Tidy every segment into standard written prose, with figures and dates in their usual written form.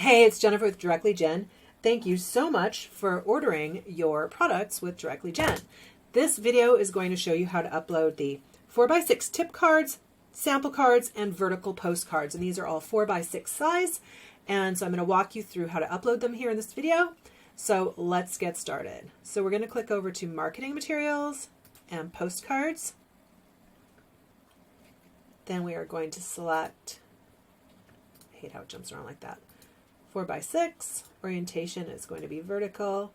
Hey, it's Jennifer with Directly Jen. Thank you so much for ordering your products with Directly Jen. This video is going to show you how to upload the 4x6 tip cards, sample cards, and vertical postcards. And these are all 4x6 size. And so I'm going to walk you through how to upload them here in this video. So let's get started. So we're going to click over to Marketing Materials and Postcards. Then we are going to select, I hate how it jumps around like that, 4x6. Orientation is going to be vertical.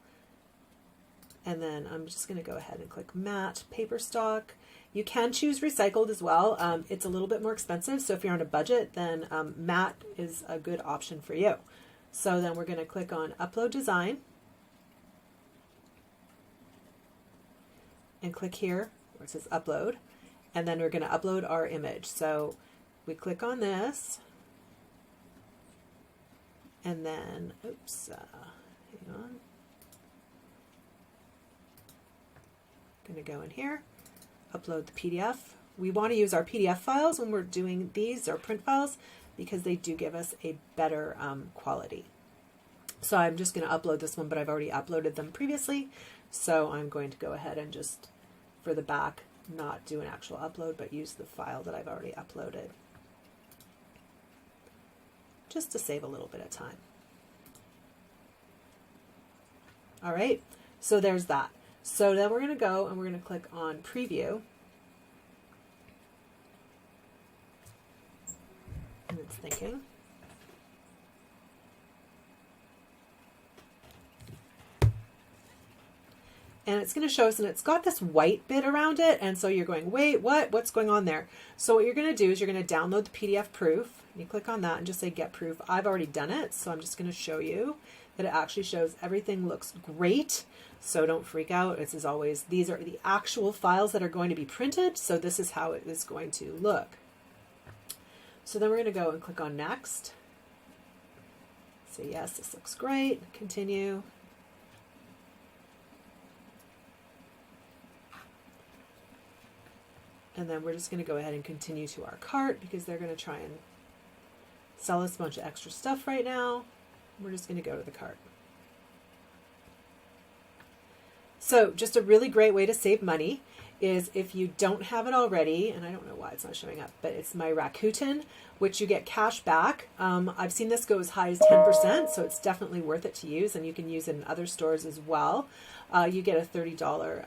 And then I'm just going to go ahead and click Matte Paper Stock. You can choose recycled as well. It's a little bit more expensive, so if you're on a budget, then matte is a good option for you. So then we're going to click on Upload Design and click here where it says Upload, and then we're going to upload our image. So we click on this, and then, oops, hang on. Going to go in here, upload the PDF. We want to use our PDF files when we're doing these, or print files, because they do give us a better quality. So I'm just going to upload this one, but I've already uploaded them previously. So I'm going to go ahead and just, for the back, not do an actual upload, but use the file that I've already uploaded, just to save a little bit of time. All right, so there's that. So then we're going to go and we're going to click on Preview. And it's thinking. And it's going to show us, and it's got this white bit around it, and so you're going, wait, what? What's going on there? So what you're going to do is you're going to download the PDF proof. You click on that and just say Get Proof. I've already done it, so I'm just going to show you that it actually shows everything looks great. So don't freak out. This is always, these are the actual files that are going to be printed, so this is how it is going to look. So then we're going to go and click on Next. Say yes, this looks great. Continue. And then we're just going to go ahead and continue to our cart because they're going to try and sell us a bunch of extra stuff right now. We're just going to go to the cart. So just a really great way to save money is if you don't have it already, and I don't know why it's not showing up, but it's my Rakuten, which you get cash back. I've seen this go as high as 10%, so it's definitely worth it to use, and you can use it in other stores as well. You get a $30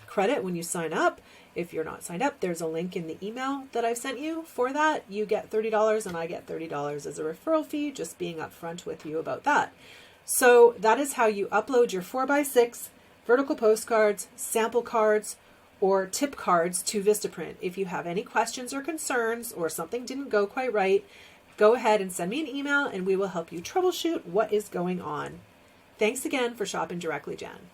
credit when you sign up. If you're not signed up, there's a link in the email that I've sent you for that. You get $30 and I get $30 as a referral fee, just being upfront with you about that. So that is how you upload your 4x6 vertical postcards, sample cards, or tip cards to Vistaprint. If you have any questions or concerns or something didn't go quite right, go ahead and send me an email and we will help you troubleshoot what is going on. Thanks again for shopping Directly Jen.